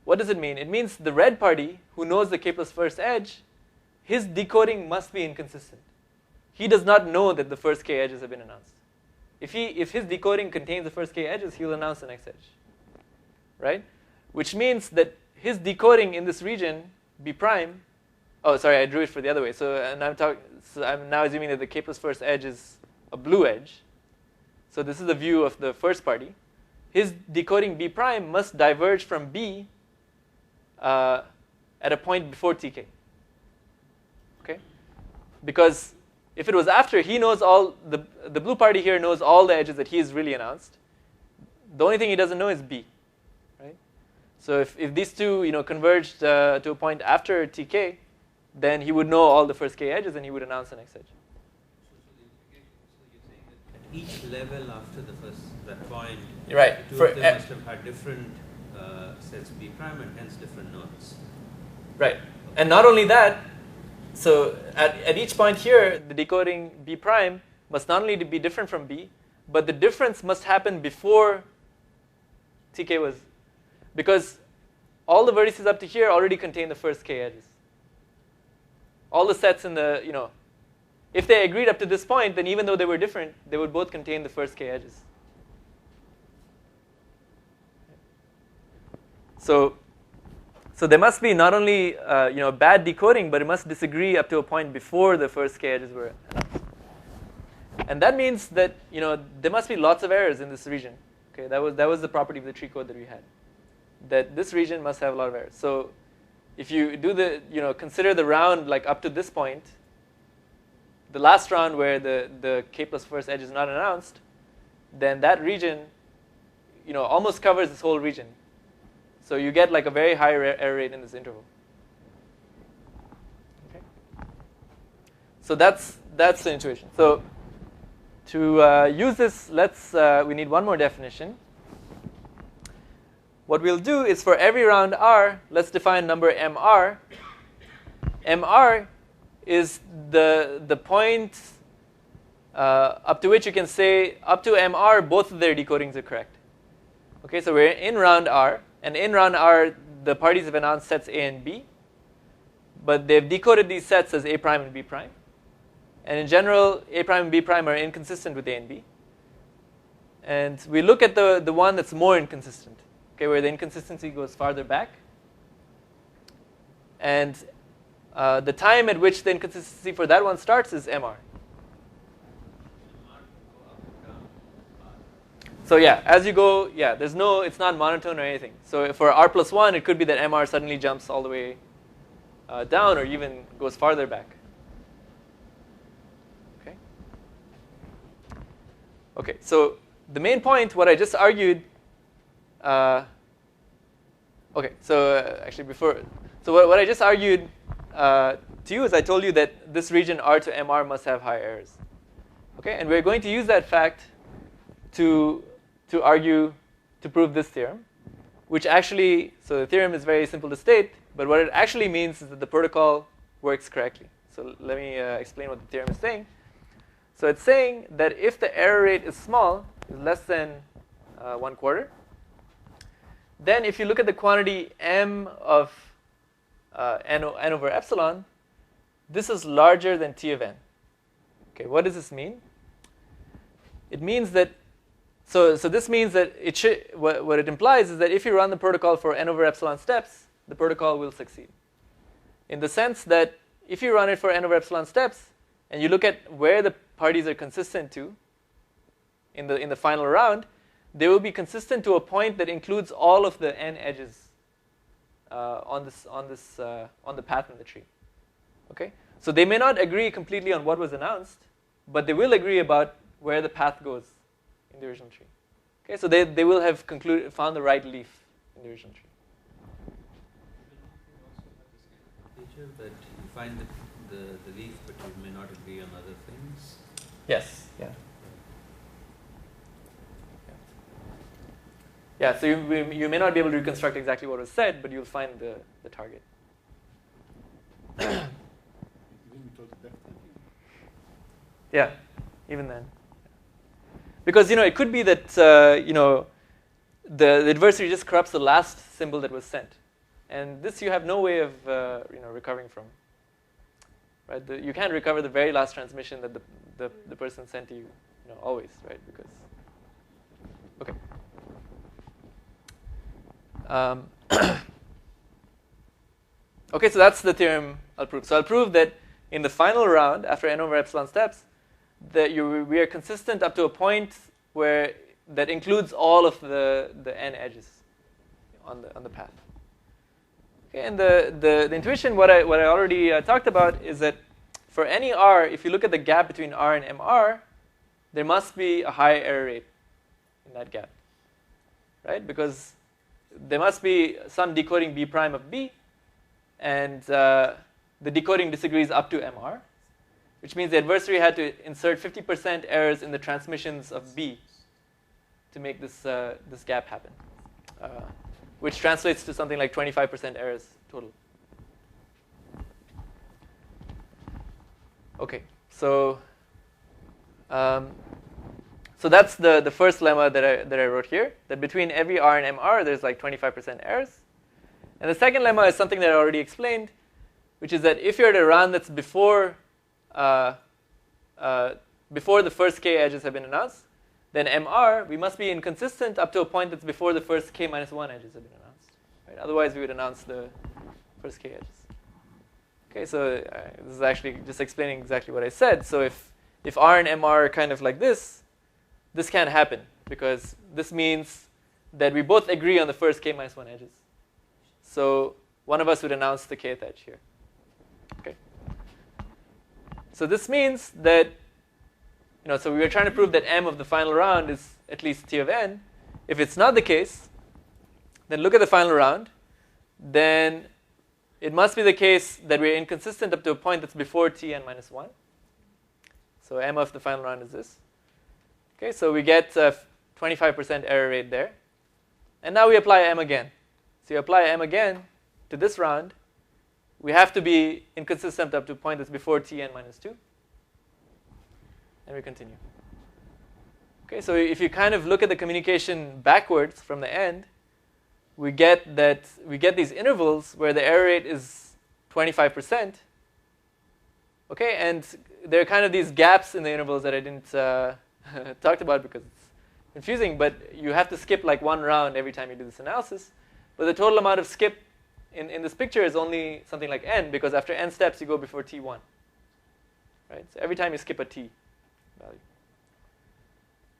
What does it mean? It means the red party, who knows the k plus first edge, his decoding must be inconsistent. He does not know that the first k edges have been announced. If his decoding contains the first k edges, he'll announce the next edge, right? Which means that his decoding in this region, B prime, oh, sorry, I drew it for the other way. So I'm now assuming that the k plus first edge is a blue edge. So this is the view of the first party. His decoding B prime must diverge from B at a point before tk. Okay, because if it was after, he knows all, the blue party here knows all the edges that he has really announced. The only thing he doesn't know is B, right? So if these two, converged to a point after tk, then he would know all the first k edges and he would announce the next edge. So you're saying that at each level after that point, right. Two of them must have had different sets B prime and hence different nodes. Right. And not only that, so at each point here, the decoding B prime must not only be different from B, but the difference must happen before tk was, because all the vertices up to here already contain the first k edges. All the sets in the, if they agreed up to this point, then even though they were different, they would both contain the first k edges. So there must be not only bad decoding, but it must disagree up to a point before the first k edges were announced. And that means that there must be lots of errors in this region. Okay, that was the property of the tree code that we had. That this region must have a lot of errors. So if you do consider the round like up to this point, the last round where the k plus first edge is not announced, then that region almost covers this whole region. So you get like a very high error rate in this interval. Okay. So that's the intuition. So to use this, we need one more definition. What we'll do is for every round R, let's define number MR. MR is the point up to which you can say up to MR both of their decodings are correct. Okay, so we're in round R. And in round R, the parties have announced sets A and B, but they've decoded these sets as A prime and B prime. And in general, A prime and B prime are inconsistent with A and B. And we look at the one that's more inconsistent, okay, where the inconsistency goes farther back. And the time at which the inconsistency for that one starts is MR. So yeah, as you go, it's not monotone or anything. So for R plus 1, it could be that MR suddenly jumps all the way down or even goes farther back. Okay, so the main point, what I just argued, what I just argued to you is I told you that this region R to MR must have high errors. Okay, and we're going to use that fact to argue, to prove this theorem, which actually, so the theorem is very simple to state, but what it actually means is that the protocol works correctly. So let me explain what the theorem is saying. So it's saying that if the error rate is small, is less than 1/4, then if you look at the quantity m of n over epsilon, this is larger than t of n. Okay, what does this mean? it means that, so this means that it should, what it implies is that if you run the protocol for n over epsilon steps, the protocol will succeed. In the sense that if you run it for n over epsilon steps, and you look at where the parties are consistent to in the final round, they will be consistent to a point that includes all of the n edges on the path in the tree. Okay, so they may not agree completely on what was announced, but they will agree about where the path goes in the original tree. Okay, so they will have found the right leaf in the original tree. Feature that you find the leaf, but you may not agree on other things. Yes. Yeah. Yeah. So you may not be able to reconstruct exactly what was said, but you'll find the target. Yeah. Even then. Because it could be that the adversary just corrupts the last symbol that was sent, and this you have no way of recovering from. Right? You can't recover the very last transmission that the person sent to you, always, right? Because okay. Okay, so that's the theorem I'll prove. So I'll prove that in the final round, after n over epsilon steps, that we are consistent up to a point where that includes all of the n edges on the path. Okay, and the intuition, what I already talked about, is that for any r, if you look at the gap between r and mr, there must be a high error rate in that gap, right? Because there must be some decoding b prime of b, and the decoding disagrees up to mr, which means the adversary had to insert 50% errors in the transmissions of b to make this gap happen, which translates to something like 25% errors total. Okay, so that's the first lemma that I wrote here, that between every r and mr there's like 25% errors. And the second lemma is something that I already explained, which is that if you're at a run that's before the first k edges have been announced, then mr, we must be inconsistent up to a point that's before the first k minus 1 edges have been announced. Right? Otherwise, we would announce the first k edges. Okay, so this is actually just explaining exactly what I said. So if r and mr are kind of like this can't happen, because this means that we both agree on the first k minus 1 edges. So one of us would announce the kth edge here. Okay. So this means that, so we were trying to prove that m of the final round is at least t of n. If it's not the case, then look at the final round. Then it must be the case that we're inconsistent up to a point that's before tn minus 1. So m of the final round is this. Okay, so we get 25% error rate there. And now we apply m again. So you apply m again to this round. We have to be inconsistent up to a point that's before tn minus 2. And we continue. Okay, so if you kind of look at the communication backwards from the end, we get these intervals where the error rate is 25%. Okay, and there are kind of these gaps in the intervals that I didn't talk about because it's confusing, but you have to skip like one round every time you do this analysis. But the total amount of skip in this picture is only something like n, because after n steps you go before t1. Right? So every time you skip a t value.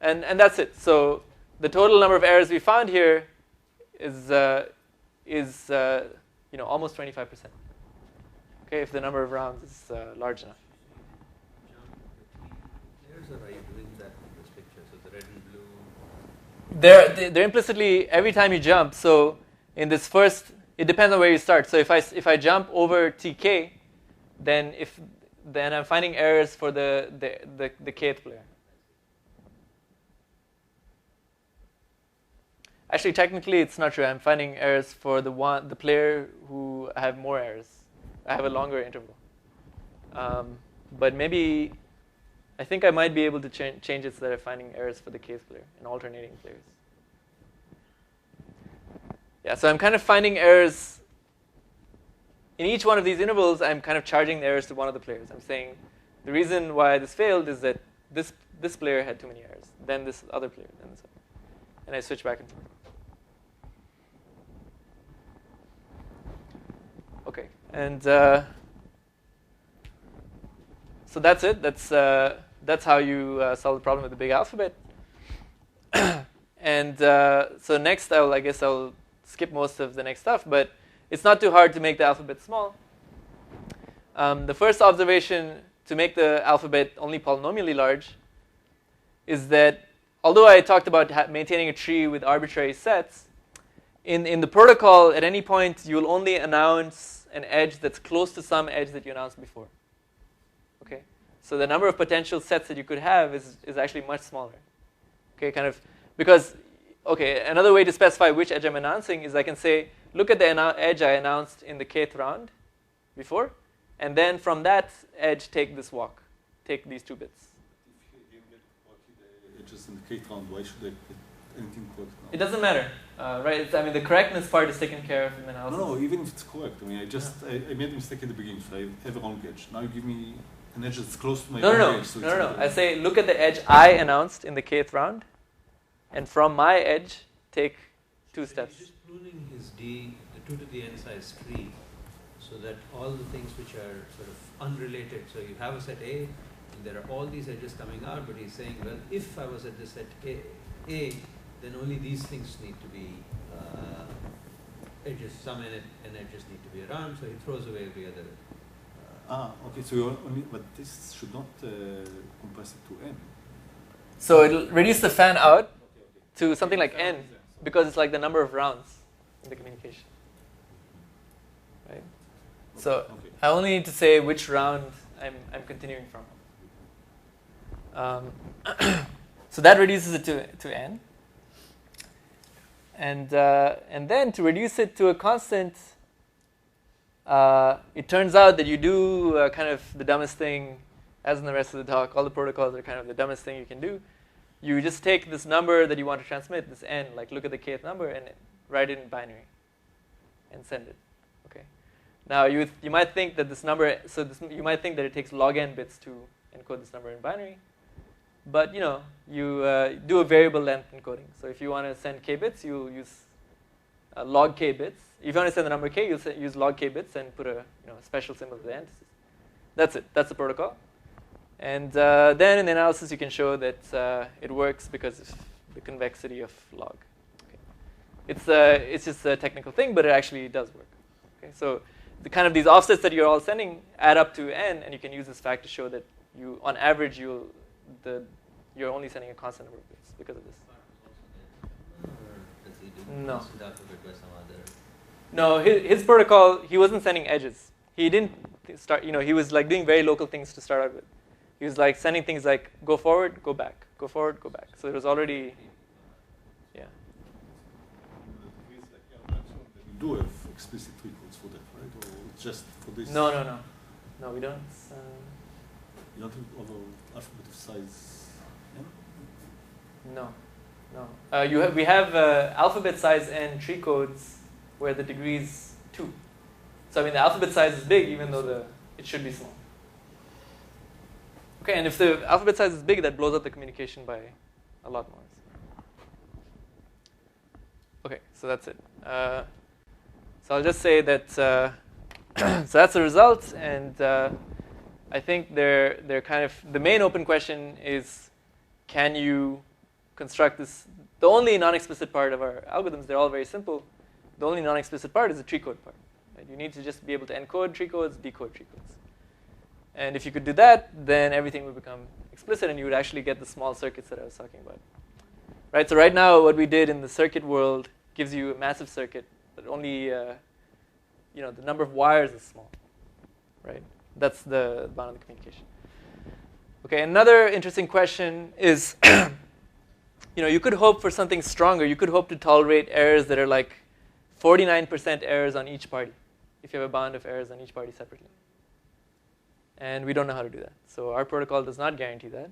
And that's it. So the total number of errors we found here is almost 25%. Okay, if the number of rounds is large enough. Are you doing that in this picture? So the red and blue. They're implicitly every time you jump. So in this first, it depends on where you start. So if I jump over tk, then I'm finding errors for the kth player. Actually, technically, it's not true. I'm finding errors for the player who have more errors. I have a longer interval. But maybe, I think I might be able to change it so that I'm finding errors for the kth player and alternating players. Yeah, so I'm kind of finding errors. In each one of these intervals, I'm kind of charging the errors to one of the players. I'm saying the reason why this failed is that this player had too many errors, then this other player, then this other. And I switch back and forth. Okay, and so that's it. That's how you solve the problem with the big alphabet. And so next, I guess I'll skip most of the next stuff, but it's not too hard to make the alphabet small. The first observation to make the alphabet only polynomially large is that although I talked about maintaining a tree with arbitrary sets, in the protocol, at any point, you'll only announce an edge that's close to some edge that you announced before. Okay, so the number of potential sets that you could have is actually much smaller. Okay, kind of because, okay, another way to specify which edge I'm announcing is I can say, look at the edge I announced in the kth round before, and then from that edge, take this walk, take these 2 bits. If you didn't get the edges in the kth round, why should I get anything correct now? It doesn't matter, right? I mean, the correctness part is taken care of in the analysis. No, even if it's correct. I mean, I made a mistake in the beginning, so I have a wrong edge. Now you give me an edge that's close to my wrong edge. So No. I say, look at the edge I announced in the kth round, and from my edge, take 2 steps. He's just pruning his D, the 2 to the n size tree, so that all the things which are sort of unrelated, so you have a set A, and there are all these edges coming out, but he's saying, well, if I was at this set A, then only these things need to be edges, some n edges need to be around, so he throws away every other. Okay, so you're only, but this should not compress it to n. So it'll reduce the fan out to something like n, because it's like the number of rounds in the communication. Right? So I only need to say which round I'm continuing from. So that reduces it to n. And then to reduce it to a constant, it turns out that you do kind of the dumbest thing, as in the rest of the talk. All the protocols are kind of the dumbest thing you can do. You just take this number that you want to transmit, this n, like look at the kth number, and write it in binary, and send it. Okay. Now you might think that this number, you might think that it takes log n bits to encode this number in binary, but you do a variable length encoding. So if you want to send k bits, you use log k bits. If you want to send the number k, you'll use log k bits and put a special symbol for the end. That's it. That's the protocol. And then in the analysis, you can show that it works because of the convexity of log. Okay. It's just a technical thing, but it actually does work. Okay. So the kind of these offsets that you're all sending add up to n, and you can use this fact to show that on average, you're only sending a constant number of bits because of this. No. No, his protocol, he wasn't sending edges. He didn't start, he was like doing very local things to start out with. He was like sending things like go forward, go back, go forward, go back. So it was already, yeah. You do have explicit records for that, right? Or it's just for this? No, we don't. You don't have other alphabet of size n? No. We have alphabet size n tree codes where the degree is 2. So I mean the alphabet size is big even though it should be small. Okay, and if the alphabet size is big, that blows up the communication by a lot more. Okay, so that's it. So I'll just say that so that's the result, and I think they're kind of the main open question is, can you construct this? The only non-explicit part of our algorithms, they're all very simple. The only non-explicit part is the tree code part. Right? You need to just be able to encode tree codes, decode tree codes. And if you could do that, then everything would become explicit, and you would actually get the small circuits that I was talking about. Right? So right now, what we did in the circuit world gives you a massive circuit, but only the number of wires is small. Right? That's the bound of the communication. Okay. Another interesting question is, you could hope for something stronger. You could hope to tolerate errors that are like 49% errors on each party, if you have a bound of errors on each party separately. And we don't know how to do that. So our protocol does not guarantee that.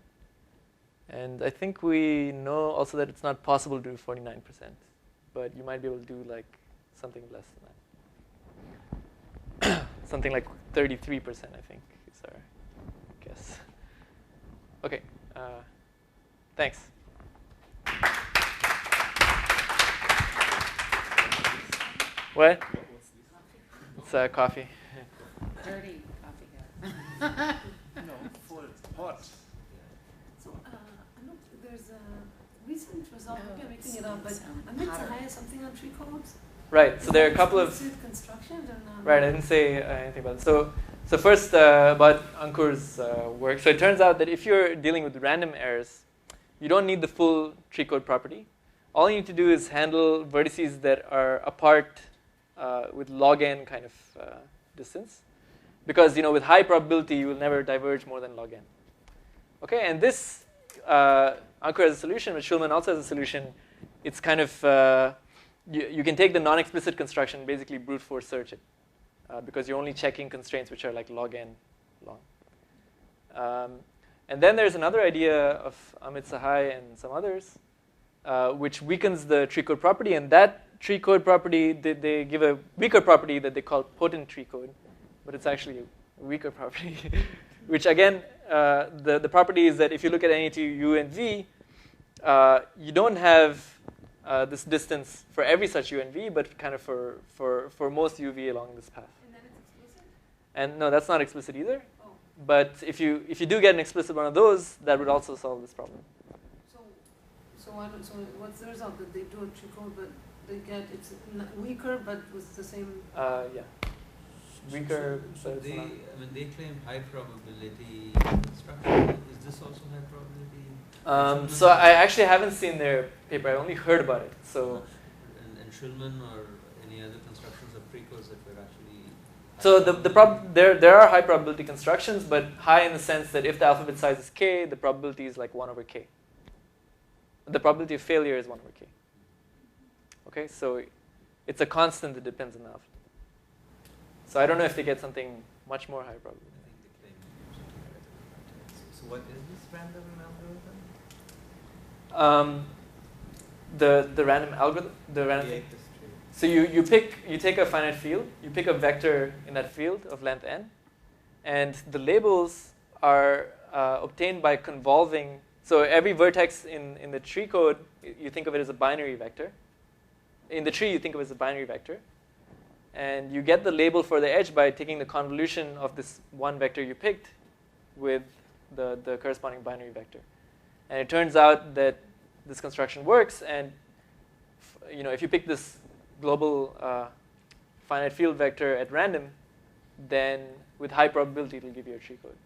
And I think we know also that it's not possible to do 49%. But you might be able to do like something less than that. Something like 33%, I think, is our guess. Okay. Thanks. What? It's coffee. Dirty coffee. No, full, hot. So, look, there's a recent result, maybe I'm making it up, but I meant to hotter. hire something on tree codes. Right, so there are a couple of... constructions and, Right, I didn't say anything about it. So first, about Ankur's work. So it turns out that if you're dealing with random errors, you don't need the full tree code property. All you need to do is handle vertices that are apart with log n kind of distance. Because with high probability, you will never diverge more than log n. Okay, and this, Ankur has a solution, but Schulman also has a solution. It's kind of, you can take the non-explicit construction and basically brute force search it. Because you're only checking constraints which are like log n long. And then there's another idea of Amit Sahai and some others, which weakens the tree code property. And that tree code property, they give a weaker property that they call potent tree code. But it's actually a weaker property, which again, the property is that if you look at any two u and v, you don't have this distance for every such u and v, but kind of for most uv along this path. then it's explicit? And no, that's not explicit either. Oh. But if you do get an explicit one of those, that would also solve this problem. So what's the result? That they do a tree code, but they get it's weaker, but with the same. Yeah. Weaker. So they, they claim high probability construction. Is this also high probability? So I actually haven't seen their paper. I only heard about it. So. And Schulman or any other constructions of precodes that were actually. So there are high probability constructions, but high in the sense that if the alphabet size is k, the probability is like 1 over k. The probability of failure is 1 over k. Okay, so it's a constant that depends on the alphabet. So I don't know if they get something much more high probability. I think they claim something like that. So what is this random algorithm? The random algorithm, the random thing. So you take a finite field, you pick a vector in that field of length n, and the labels are obtained by convolving. So every vertex in the tree code, you think of it as a binary vector. In the tree, you think of it as a binary vector. And you get the label for the edge by taking the convolution of this one vector you picked with the corresponding binary vector. And it turns out that this construction works. And if you pick this global finite field vector at random, then with high probability, it will give you a tree code.